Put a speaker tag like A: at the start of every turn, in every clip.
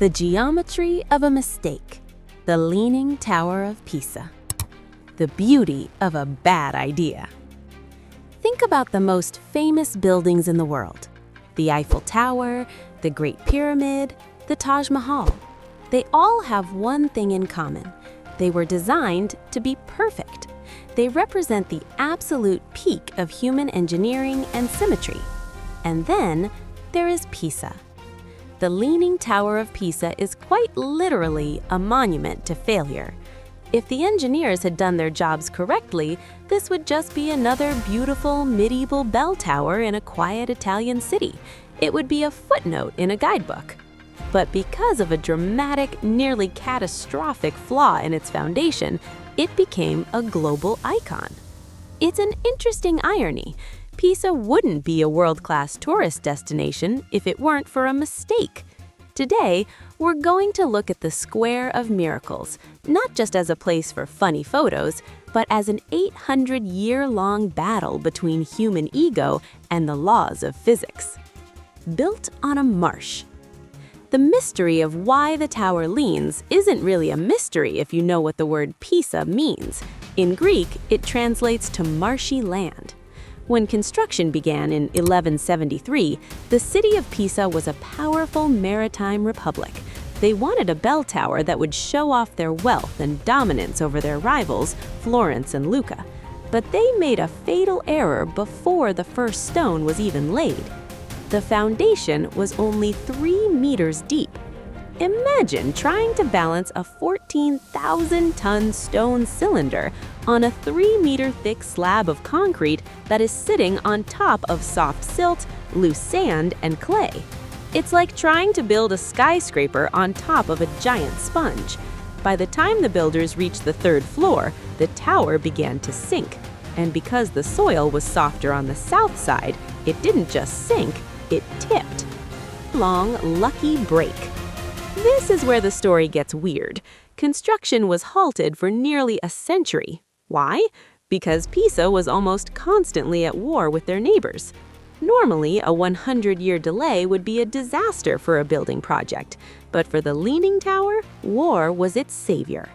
A: The geometry of a mistake. The Leaning Tower of Pisa. The beauty of a bad idea. Think about the most famous buildings in the world. The Eiffel Tower, the Great Pyramid, the Taj Mahal. They all have one thing in common. They were designed to be perfect. They represent the absolute peak of human engineering and symmetry. And then there is Pisa. The Leaning Tower of Pisa is quite literally a monument to failure. If the engineers had done their jobs correctly, this would just be another beautiful medieval bell tower in a quiet Italian city. It would be a footnote in a guidebook. But because of a dramatic, nearly catastrophic flaw in its foundation, it became a global icon. It's an interesting irony. Pisa wouldn't be a world-class tourist destination if it weren't for a mistake. Today, we're going to look at the Square of Miracles, not just as a place for funny photos, but as an 800-year-long battle between human ego and the laws of physics. Built on a marsh. The mystery of why the tower leans isn't really a mystery if you know what the word Pisa means. In Greek, it translates to marshy land. When construction began in 1173, the city of Pisa was a powerful maritime republic. They wanted a bell tower that would show off their wealth and dominance over their rivals, Florence and Lucca. But they made a fatal error before the first stone was even laid. The foundation was only 3 meters deep. Imagine trying to balance a 14,000-ton stone cylinder on a 3-meter-thick slab of concrete that is sitting on top of soft silt, loose sand, and clay. It's like trying to build a skyscraper on top of a giant sponge. By the time the builders reached the 3rd floor, the tower began to sink. And because the soil was softer on the south side, it didn't just sink, it tipped. Long, lucky break. This is where the story gets weird. Construction was halted for nearly a century. Why? Because Pisa was almost constantly at war with their neighbors. Normally, a 100-year delay would be a disaster for a building project, but for the Leaning Tower, war was its savior.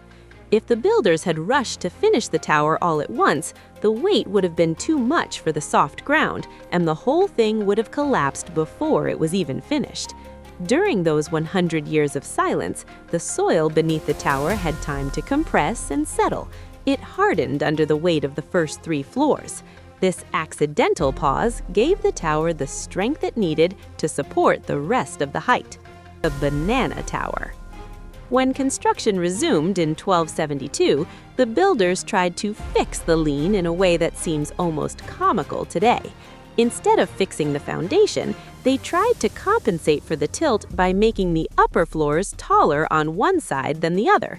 A: If the builders had rushed to finish the tower all at once, the weight would have been too much for the soft ground, and the whole thing would have collapsed before it was even finished. During those 100 years of silence, the soil beneath the tower had time to compress and settle. It hardened under the weight of the first 3 floors. This accidental pause gave the tower the strength it needed to support the rest of the height. The Banana Tower. When construction resumed in 1272, the builders tried to fix the lean in a way that seems almost comical today. Instead of fixing the foundation, they tried to compensate for the tilt by making the upper floors taller on one side than the other.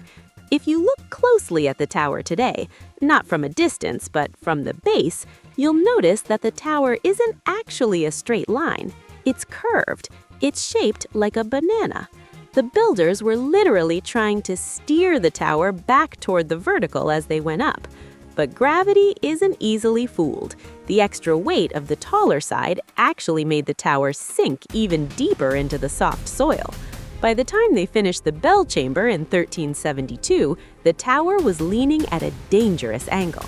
A: If you look closely at the tower today, not from a distance but from the base, you'll notice that the tower isn't actually a straight line. It's curved. It's shaped like a banana. The builders were literally trying to steer the tower back toward the vertical as they went up. But gravity isn't easily fooled. The extra weight of the taller side actually made the tower sink even deeper into the soft soil. By the time they finished the bell chamber in 1372, the tower was leaning at a dangerous angle.